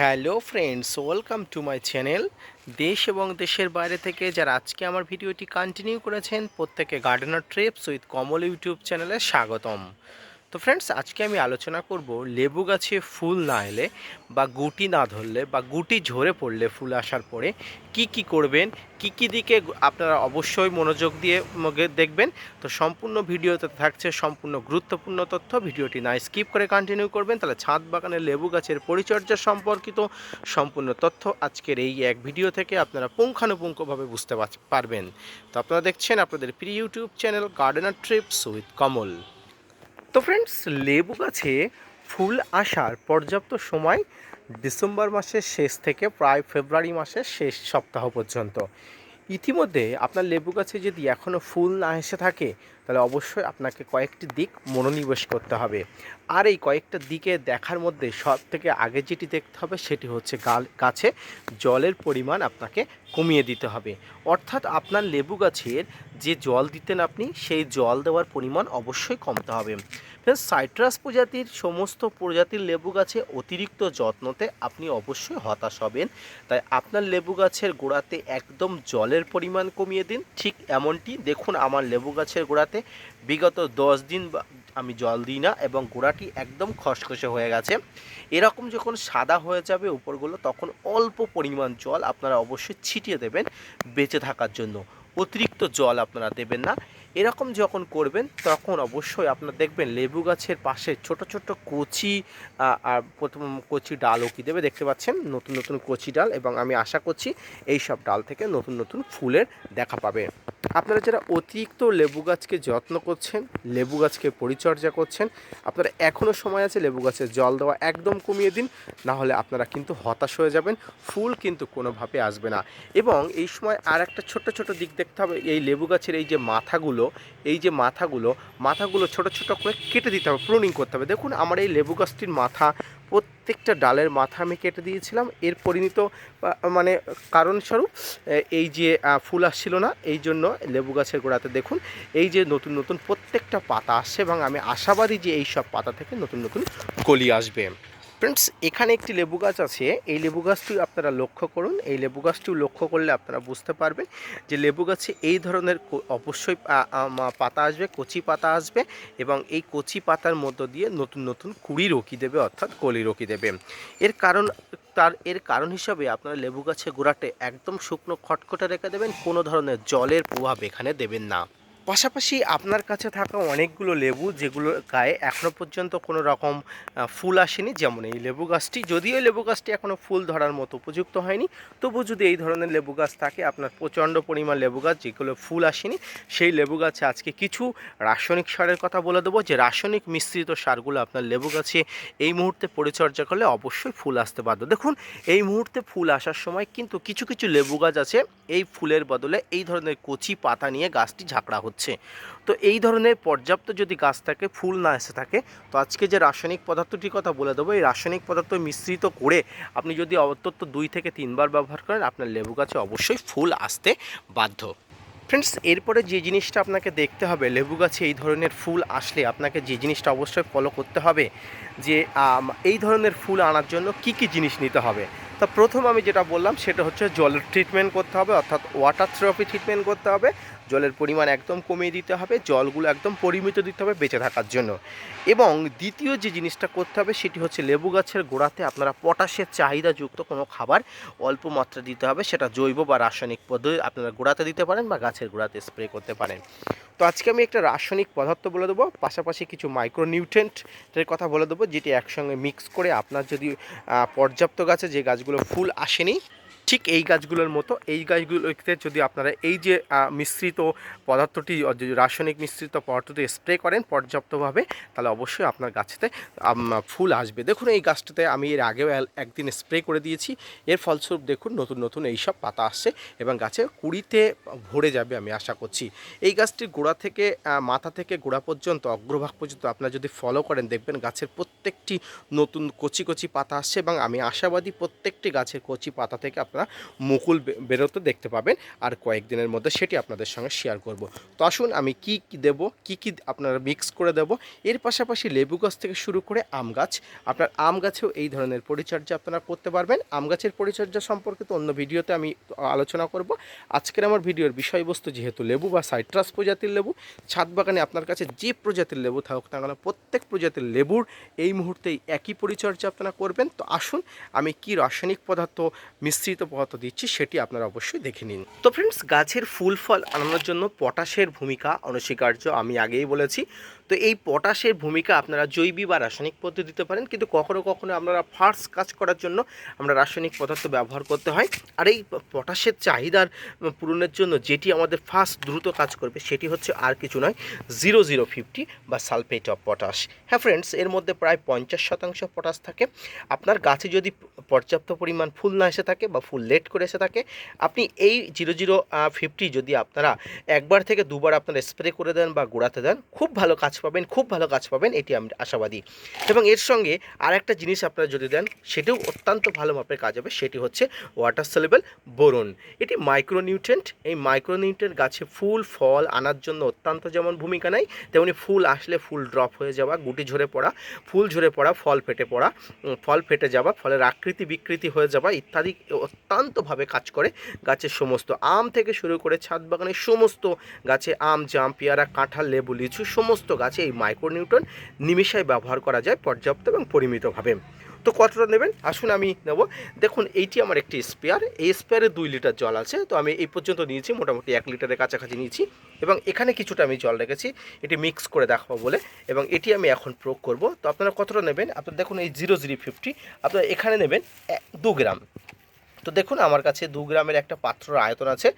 Hello friends, welcome to my channel. দেশ এবং দেশের বাইরে থেকে যারা আজকে আমার ভিডিওটি কন্টিনিউ করেছেন প্রত্যেকে gardener TRIPS with Kamal YouTube চ্যানেলে স্বাগতম। তো ফ্রেন্ডস, আজকে আমি আলোচনা করব লেবু গাছে ফুল না এলে বা গুটি না ধরলে বা গুটি ঝরে পড়লে ফুল আসার পরে কি করবেন, কি দিকে আপনারা অবশ্যই মনোযোগ দিয়ে দেখবেন। তো সম্পূর্ণ ভিডিওতে থাকছে সম্পূর্ণ গুরুত্বপূর্ণ তথ্য। ভিডিওটি না স্কিপ করে কন্টিনিউ করবেন, তাহলে ছাদ বাগানের লেবু গাছের পরিচর্যা সম্পর্কিত সম্পূর্ণ তথ্য আজকের এই এক ভিডিও থেকে আপনারা পুঙ্খানুপুঙ্খভাবে বুঝতে পারবেন। তো আপনারা দেখছেন আপনাদের প্রিয় YouTube channel gardener TRIPS with কমল। তো ফ্রেন্ডস, লেবু গাছে ফুল আসার পর্যাপ্ত সময় ডিসেম্বর মাসের শেষ থেকে প্রায় ফেব্রুয়ারি মাসের শেষ সপ্তাহ পর্যন্ত। ইতিমধ্যে আপনার লেবু গাছে যদি এখনও ফুল না এসে থাকে, তাহলে অবশ্যই আপনাকে কয়েকটি দিক মনোনিবেশ করতে হবে। আর এই কয়েকটা দিকে দেখার মধ্যে সব থেকে আগে যেটি দেখতে হবে সেটি হচ্ছে গাছে জলের পরিমাণ আপনাকে কমিয়ে দিতে হবে। অর্থাৎ আপনার লেবু গাছের যে জল দিতেন আপনি, সেই জল দেওয়ার পরিমাণ অবশ্যই কমতে হবে। সাইট্রাস প্রজাতির সমস্ত প্রজাতির লেবু গাছে অতিরিক্ত যত্নতে আপনি অবশ্যই হতাশ হবেন। তাই আপনার লেবু গাছের গোড়াতে একদম জলের পরিমাণ কমিয়ে দিন। ঠিক এমনটি দেখুন, আমার লেবু গাছের গোড়াতে বিগত 10 দিন আমি জল দিই না এবং গোড়াটি একদম খসখসে হয়ে গেছে। এরকম যখন সাদা হয়ে যাবে উপরগুলো, তখন অল্প পরিমাণ জল আপনারা অবশ্যই ছিটিয়ে দেবেন বেঁচে থাকার জন্য। অতিরিক্ত জল আপনারা দেবেন না। এরকম যখন করবেন তখন অবশ্যই আপনারা দেখবেন লেবু গাছের পাশে ছোট ছোট কচি আর প্রথম কচি ডালও কি দেবে দেখতে পাচ্ছেন, নতুন নতুন কচি ডাল, এবং আমি আশা করছি এই সব ডাল থেকে নতুন নতুন ফুলের দেখা পাবে। আপনারা যারা অতিরিক্ত লেবু গাছকে যত্ন করছেন, লেবু গাছকে পরিচর্যা করছেন, আপনারা এখনও সময় আছে, লেবু গাছের জল দেওয়া একদম কমিয়ে দিন, না হলে আপনারা কিন্তু হতাশ হয়ে যাবেন, ফুল কিন্তু কোনোভাবে আসবে না। এবং এই সময় আর একটা ছোট্ট ছোট দিক দেখতে হবে, এই লেবু গাছের এই যে মাথাগুলো ছোট ছোট করে কেটে দিতে হবে, প্রুনিং করতে হবে। দেখুন, আমার এই লেবু গাছটির মাথা, প্রত্যেকটা ডালের মাথা আমি কেটে দিয়েছিলাম। এর পরিণত মানে কারণস্বরূপ এই যে ফুল আসছিল না, এই জন্য লেবু গাছের গোড়াতে দেখুন এই যে নতুন নতুন প্রত্যেকটা পাতা আসছে, এবং আমি আশাবাদী যে এই সব পাতা থেকে নতুন নতুন কলি আসবে। ফ্রেন্ডস, এখানে একটি লেবু গাছ আছে, এই লেবু গাছটি আপনারা লক্ষ্য করুন। এই লেবু গাছটিও লক্ষ্য করলে আপনারা বুঝতে পারবেন যে লেবু গাছে এই ধরনের অবশ্যই পাতা আসবে, কচি পাতা আসবে, এবং এই কচি পাতার মধ্য দিয়ে নতুন নতুন কুড়ি রকি দেবে, অর্থাৎ কলি রকি দেবে। এর কারণ হিসাবে আপনারা লেবু গাছে গোড়াতে একদম শুকনো খটখটে রেখে দেবেন, কোনো ধরনের জলের প্রভাব এখানে দেবেন না। পাশাপাশি আপনার কাছে থাকা অনেকগুলো লেবু যেগুলো গায়ে এখনও পর্যন্ত কোনো রকম ফুল আসেনি, যেমন এই লেবু গাছটি, যদিও এই লেবু গাছটি এখনও ফুল ধরার মতো উপযুক্ত হয়নি, তবু যদি এই ধরনের লেবু গাছ থাকে, আপনার প্রচণ্ড পরিমাণ লেবু গাছ যেগুলো ফুল আসেনি, সেই লেবু গাছে আজকে কিছু রাসায়নিক সারের কথা বলে দেবো, যে রাসায়নিক মিশ্রিত সারগুলো আপনার লেবু গাছে এই মুহূর্তে পরিচর্যা করলে অবশ্যই ফুল আসতে বাধ্য। দেখুন, এই মুহূর্তে ফুল আসার সময় কিন্তু কিছু কিছু লেবু গাছ আছে, এই ফুলের বদলে এই ধরনের কচি পাতা নিয়ে গাছটি ঝাঁকড়া হচ্ছে। তো এই ধরনের পর্যাপ্ত যদি গাছ থাকে, ফুল না এসে থাকে, তো আজকে যে রাসায়নিক পদার্থটির কথা বলে দেবো, এই রাসায়নিক পদার্থ মিশ্রিত করে আপনি যদি অন্তত 2 থেকে 3 বার ব্যবহার করেন, আপনার লেবু গাছে অবশ্যই ফুল আসতে বাধ্য। ফ্রেন্ডস, এরপরে যে জিনিসটা আপনাকে দেখতে হবে, লেবু গাছে এই ধরনের ফুল আসলে আপনাকে যে জিনিসটা অবশ্যই ফলো করতে হবে, যে এই ধরনের ফুল আনার জন্য কি জিনিস নিতে হবে। তা প্রথম আমি যেটা বললাম সেটা হচ্ছে জলের ট্রিটমেন্ট করতে হবে, অর্থাৎ ওয়াটার থেরাপি ট্রিটমেন্ট করতে হবে। জলের পরিমাণ একদম কমিয়ে দিতে হবে, জলগুলো একদম পরিমিত দিতে হবে বেঁচে থাকার জন্য। এবং দ্বিতীয় যে জিনিসটা করতে হবে সেটি হচ্ছে লেবু গাছের গোড়াতে আপনারা পটাশের চাহিদাযুক্ত কোনো খাবার অল্প মাত্রা দিতে হবে, সেটা জৈব বা রাসায়নিক পদ্ধতি আপনারা গোড়াতে দিতে পারেন বা গাছের গোড়াতে স্প্রে করতে পারেন। তো আজকে আমি একটা রাসায়নিক পদার্থ বলে দেবো, পাশাপাশি কিছু মাইক্রোনিউট্রিয়েন্টের কথা বলে দেবো, যেটি একসঙ্গে মিক্স করে আপনার যদি পর্যাপ্ত গাছে, যে গাছগুলো ফুল আসেনি ঠিক এই গাছগুলোর মতো, এই গাছগুলোতে যদি আপনারা এই যে মিশ্রিত পদার্থটি, রাসায়নিক মিশ্রিত পদার্থটি স্প্রে করেন পর্যাপ্তভাবে, তাহলে অবশ্যই আপনার গাছেতে ফুল আসবে। দেখুন, এই গাছটাতে আমি এর আগেও একদিন স্প্রে করে দিয়েছি, এর ফলস্বরূপ দেখুন নতুন নতুন এইসব পাতা আসছে এবং গাছে কুড়িতে ভরে যাবে আমি আশা করছি। এই গাছটির গোড়া থেকে মাথা থেকে গোড়া পর্যন্ত, অগ্রভাগ পর্যন্ত আপনারা যদি ফলো করেন, দেখবেন গাছের প্রত্যেকটি নতুন কচি কচি পাতা আসছে, এবং আমি আশাবাদী প্রত্যেকটি গাছের কচি পাতা থেকে আপনার আপনারা মুকুল বেরোতে দেখতে পাবেন, আর কয়েকদিনের মধ্যে সেটি আপনাদের সঙ্গে শেয়ার করব। তো আসুন আমি কি কি দেবো, কি কি আপনারা মিক্স করে দেবো, এর পাশাপাশি লেবু গাছ থেকে শুরু করে আম গাছ, আপনার আম গাছেও এই ধরনের পরিচর্যা আপনারা করতে পারবেন। আম গাছের পরিচর্যা সম্পর্কিত অন্য ভিডিওতে আমি আলোচনা করব। আজকের আমার ভিডিওর বিষয়বস্তু যেহেতু লেবু বা সাইট্রাস প্রজাতির লেবু, ছাদ বাগানে আপনার কাছে যে প্রজাতির লেবু থাকুক না কেন প্রত্যেক প্রজাতির লেবুর এই মুহূর্তেই একই পরিচর্যা আপনারা করবেন। তো আসুন আমি কি রাসায়নিক পদার্থ, মিশ্রিত পদার্থ দিচ্ছি সেটি আপনারা অবশ্যই দেখে নিন। তো ফ্রেন্ডস, গাছের ফুল ফল আনানোর জন্য পটাশের ভূমিকা অনস্বীকার্য, আমি আগেই বলেছি। তো এই পটাশের ভূমিকা আপনারা জৈবিক বা রাসায়নিক পদ্ধতি দিতে পারেন, কিন্তু কখনো কখনো আপনারা ফার্স্ট কাজ করার জন্য আমরা রাসায়নিক পদার্থ ব্যবহার করতে হয়। আর এই পটাশের চাহিদার পূরণের জন্য যেটি আমাদের ফার্স্ট দ্রুত কাজ করবে সেটি হচ্ছে আর কিছু নয় 0050 বা সালফেট অফ পটাশ। হ্যাঁ ফ্রেন্ডস, এর মধ্যে প্রায় 50% পটাশ থাকে। আপনার গাছে যদি পর্যাপ্ত পরিমাণ ফুল না এসে থাকে বা ফুল লেট করে এসে থাকে, আপনি এই 0050 যদি আপনারা একবার থেকে দুবার আপনারা স্প্রে করে দেন বা গোড়াতে দেন, খুব ভালো কাজ পাবেন, খুব ভালো কাজ পাবেন, এটি আমি আশাবাদী। এবং এর সঙ্গে আর একটা জিনিস আপনারা যদি দেন সেটিও অত্যন্ত ভালো মাপের কাজ হবে, সেটি হচ্ছে ওয়াটার সলিউবল বোরন। এটি মাইক্রোনিউট্রেন্ট। এই মাইক্রোনিউট্রেন্ট গাছে ফুল ফল আনার জন্য অত্যন্ত যেমন ভূমিকা নেয়, তেমনি ফুল আসলে ফুল ড্রপ হয়ে যাওয়া, গুটি ঝরে পড়া, ফুল ঝরে পড়া, ফল ফেটে পড়া, ফল ফেটে যাওয়া, ফলের আকৃতি বিকৃতি হয়ে যাওয়া ইত্যাদি অত্যন্তভাবে কাজ করে গাছের সমস্ত আম থেকে শুরু করে ছাদ বাগানের সমস্ত গাছে, আম, জাম, পেয়ারা, কাঁঠাল, লেবু, লিচু সমস্ত গাছে এই মাইক্রোনিউট্রন নিমেষায় ব্যবহার করা যায় পর্যাপ্ত এবং পরিমিতভাবে। তো কতটা নেবেন আসুন আমি নেব। দেখুন এইটি আমার একটি স্পেয়ার, এই স্পেয়ারে 2 লিটার জল আছে। তো আমি এই পর্যন্ত নিয়েছি, মোটামুটি 1 লিটারের কাছাকাছি নিয়েছি, এবং এখানে কিছুটা আমি জল রেখেছি এটি মিক্স করে দেখাবো বলে, এবং এটি আমি এখন প্রয়োগ করব। তো আপনারা কতটা নেবেন, আপনারা দেখুন এই 0050 আপনারা এখানে নেবেন 2 গ্রাম। তো দেখুন আমার কাছে 2 গ্রামের একটা পাত্রের আয়তন আছে,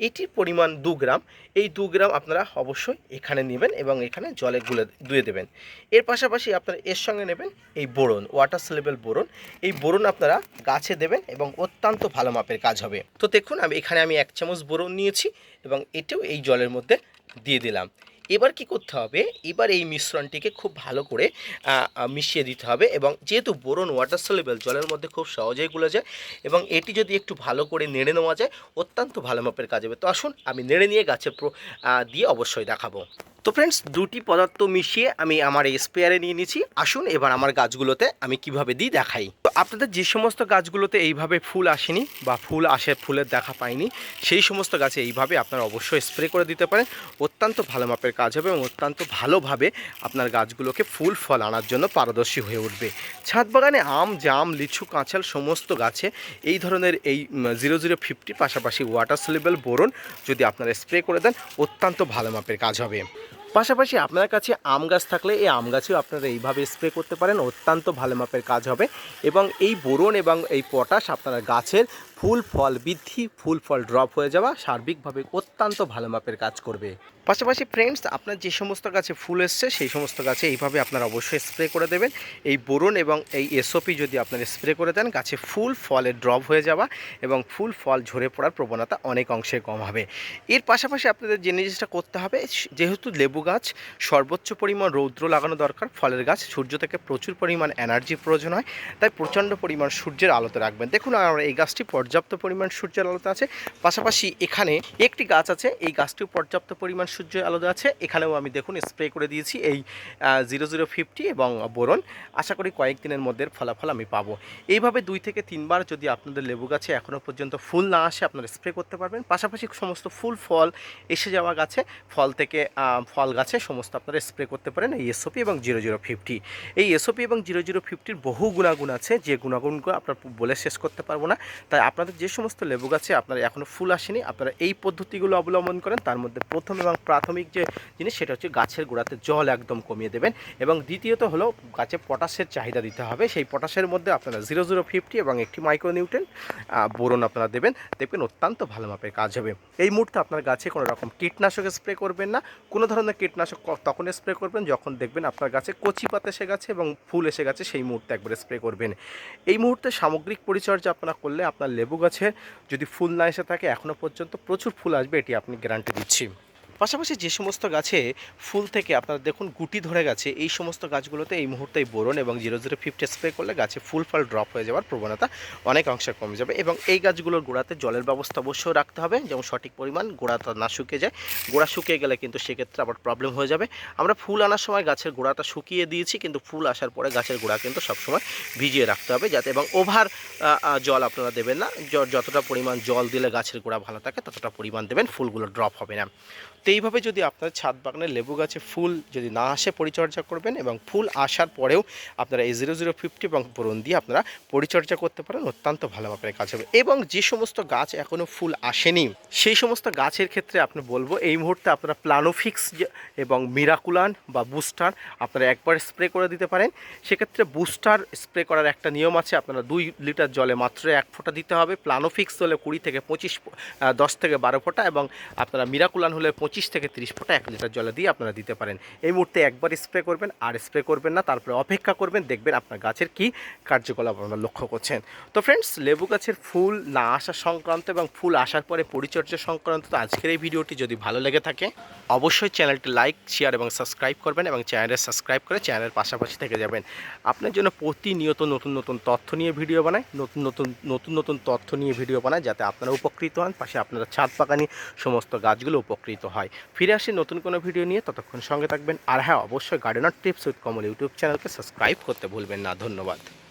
এটির পরিমাণ 2 গ্রাম। এই 2 গ্রাম আপনারা অবশ্যই এখানে নেবেন এবং এখানে জলে ধুয়ে দেবেন। এর পাশাপাশি আপনারা এর সঙ্গে নেবেন এই বোরন, ওয়াটার সলিউবল বোরন। এই বোরন আপনারা গাছে দেবেন এবং অত্যন্ত ভালো মাপের কাজ হবে। তো দেখুন এখানে আমি 1 চামচ বোরন নিয়েছি এবং এটাও এই জলের মধ্যে দিয়ে দিলাম। এবার কি করতে হবে, এবার এই মিশ্রণটিকে খুব ভালো করে মিশিয়ে দিতে হবে, এবং যেহেতু বোরন ওয়াটার সলিউবল জলের মধ্যে খুব সহজেই গুলে যায়, এবং এটি যদি একটু ভালো করে নেড়ে নেওয়া যায় অত্যন্ত ভালো মাপের কাজ হবে। তো আসুন আমি নেড়ে নিয়ে গাছে দিয়ে অবশ্যই দেখাবো। তো ফ্রেন্ডস, দুটি পদার্থ মিশিয়ে আমি আমার এই স্পেয়ারে নিয়ে নিয়েছি। আসুন এবার আমার গাছগুলোতে আমি কিভাবে দিই দেখাই। তো আপনাদের যে সমস্ত গাছগুলোতে এইভাবে ফুল আসেনি বা ফুল আসে ফুলের দেখা পায়নি, সেই সমস্ত গাছে এইভাবে আপনারা অবশ্যই স্প্রে করে দিতে পারেন, অত্যন্ত ভালো মাপের কাজ হবে এবং অত্যন্ত ভালোভাবে আপনার গাছগুলোকে ফুল ফল আনার জন্য পারদর্শী হয়ে উঠবে। ছাদ বাগানে আম, জাম, লিচু, কাঁঠাল সমস্ত গাছে এই ধরনের এই 0050 পাশাপাশি ওয়াটার সলিউবল বোরন যদি আপনারা স্প্রে করে দেন অত্যন্ত ভালো মাপের কাজ হবে। পাশাপাশি আপনার কাছে আম গাছ থাকলে এই আম গাছেও আপনারা এইভাবে স্প্রে করতে পারেন, অত্যন্ত ভালো মাপের কাজ হবে। এবং এই বোরন এবং এই পটাশ আপনারা গাছের ফুল ফল বৃদ্ধি, ফুল ফল ড্রপ হয়ে যাওয়া সার্বিকভাবে অত্যন্ত ভালো মাপের কাজ করবে। পাশাপাশি ফ্রেন্ডস, আপনার যে সমস্ত গাছে ফুল এসছে সেই সমস্ত গাছে এইভাবে আপনারা অবশ্যই স্প্রে করে দেবেন। এই বোরন এবং এই এসওপি যদি আপনারা স্প্রে করে দেন, গাছে ফুল ফলের ড্রপ হয়ে যাওয়া এবং ফুল ফল ঝরে পড়ার প্রবণতা অনেক অংশে কম হবে। এর পাশাপাশি আপনাদের যে জিনিসটা করতে হবে, যেহেতু লেবু গাছ সর্বোচ্চ পরিমাণ রৌদ্র লাগানো দরকার, ফলের গাছ সূর্য থেকে প্রচুর পরিমাণ এনার্জি প্রয়োজন হয়, তাই প্রচণ্ড পরিমাণ সূর্যের আলোতে রাখবেন। দেখুন আমার এই গাছটি পর্যাপ্ত পরিমাণ সূর্যের আলোতে আছে। পাশাপাশি এখানে একটি গাছ আছে, এই গাছটিও পর্যাপ্ত পরিমাণ সূর্যের আলোতে আছে, এখানেও আমি দেখুন স্প্রে করে দিয়েছি এই 0050 এবং বোরন। আশা করি কয়েকদিনের মধ্যে ফলাফল আমি পাবো। এইভাবে 2 থেকে 3 বার যদি আপনাদের লেবু গাছে এখনও পর্যন্ত ফুল না আসে আপনারা স্প্রে করতে পারবেন। পাশাপাশি সমস্ত ফুল ফল এসে যাওয়া গাছে, ফল থেকে ফল গাছে সমস্ত আপনারা স্প্রে করতে পারেন এই এসওপি এবং 0050। এই এসওপি এবং 0050-র বহু গুণাগুণ আছে, যে গুণাগুণগুলো আপনার বলে শেষ করতে পারবো না। তাই আপনাদের যে সমস্ত লেবু গাছে আপনারা এখনও ফুল আসেনি আপনারা এই পদ্ধতিগুলো অবলম্বন করেন। তার মধ্যে প্রথম এবং প্রাথমিক যে জিনিস সেটা হচ্ছে গাছের গোড়াতে জল একদম কমিয়ে দেবেন, এবং দ্বিতীয়ত হলো গাছে পটাশের চাহিদা দিতে হবে। সেই পটাশের মধ্যে আপনারা 0050 এবং একটি মাইক্রোনিউট্রেন্ট বোরন আপনারা দেবেন, দেখবেন অত্যন্ত ভালো মাপের কাজ হবে। এই মুহূর্তে আপনার গাছে কোনো রকম কীটনাশক স্প্রে করবেন না, কোনো ধরনের কীটনাশক তখন স্প্রে করবেন যখন দেখবেন আপনার গাছে কচি পাতা এসে গেছে এবং ফুল এসে গেছে, সেই মুহূর্তে একবার স্প্রে করবেন। এই মুহূর্তে সামগ্রিক পরিচর্যা আপনারা করলে আপনার লেবু গাছে যদি ফুল না এসে থাকে এখনও পর্যন্ত প্রচুর ফুল আসবে, এটি আপনি গ্যারান্টি দিচ্ছি। পাশাপাশি যে সমস্ত গাছে ফুল থেকে আপনারা দেখুন গুটি ধরে গেছে, এই সমস্ত গাছগুলোতে এই মুহূর্তে এই বোরন এবং 0050 স্প্রে করলে গাছে ফুল ফল ড্রপ হয়ে যাওয়ার প্রবণতা অনেক অংশে কমে যাবে। এবং এই গাছগুলোর গোড়াতে জলের ব্যবস্থা অবশ্যই রাখতে হবে, যেমন সঠিক পরিমাণ, গোড়াটা না শুকিয়ে যায়। গোড়া শুকিয়ে গেলে কিন্তু সেক্ষেত্রে আবার প্রবলেম হয়ে যাবে। আমরা ফুল আনার সময় গাছের গোড়াটা শুকিয়ে দিয়েছি, কিন্তু ফুল আসার পরে গাছের গোড়া কিন্তু সবসময় ভিজিয়ে রাখতে হবে যাতে, এবং ওভার জল আপনারা দেবেন না। যতটা পরিমাণ জল দিলে গাছের গোড়া ভালো থাকে ততটা পরিমাণ দেবেন, ফুলগুলো ড্রপ হবে না। তো এইভাবে যদি আপনার ছাদ বাগানে লেবু গাছে ফুল যদি না আসে পরিচর্যা করবেন, এবং ফুল আসার পরেও আপনারা এই 0050 এবং বোরন দিয়ে আপনারা পরিচর্যা করতে পারেন, অত্যন্ত ভালো মাপের কাজ হবে। এবং যে সমস্ত গাছ এখনও ফুল আসেনি সেই সমস্ত গাছের ক্ষেত্রে আপনি বলবো এই মুহূর্তে আপনারা প্লানোফিক্স এবং মিরাকুলান বা বুস্টার আপনারা একবার স্প্রে করে দিতে পারেন। সেক্ষেত্রে বুস্টার স্প্রে করার একটা নিয়ম আছে, আপনারা 2 লিটার জলে মাত্র 1 ফোঁটা দিতে হবে। প্লানোফিক্স হলে 20 থেকে 25 10 থেকে 12 ফোঁটা, এবং আপনারা মিরাকুলান হলে 25 থেকে 30 ফোঁটা 1 লিটার জলে দিয়ে আপনারা দিতে পারেন। এই মুহূর্তে একবার স্প্রে করবেন, আর স্প্রে করবেন না, তারপরে অপেক্ষা করবেন, দেখবেন আপনার গাছের কি কার্যকলাপ আপনারা লক্ষ্য করছেন। তো ফ্রেন্ডস, লেবু গাছের ফুল না আসা সংক্রান্ত এবং ফুল আসার পরে পরিচর্যা সংক্রান্ত আজকের এই ভিডিওটি যদি ভালো লেগে থাকে অবশ্যই চ্যানেলটি লাইক, শেয়ার এবং সাবস্ক্রাইব করবেন, এবং চ্যানেলে সাবস্ক্রাইব করে চ্যানেলের পাশাপাশি থেকে যাবেন। আপনার জন্য প্রতিনিয়ত নতুন নতুন তথ্য নিয়ে ভিডিও বানাই, নতুন নতুন তথ্য নিয়ে ভিডিও বানাই, যাতে আপনারা উপকৃত হন, পাশে আপনারা ছাদ বাগানি সমস্ত গাছগুলো উপকৃত হয়। ফিরে আসি নতুন কোনো ভিডিও নিয়ে, ততক্ষণ সঙ্গে থাকবেন। আর হ্যাঁ, অবশ্যই gardener tips with Kamal YouTube চ্যানেলকে সাবস্ক্রাইব করতে ভুলবেন না। ধন্যবাদ।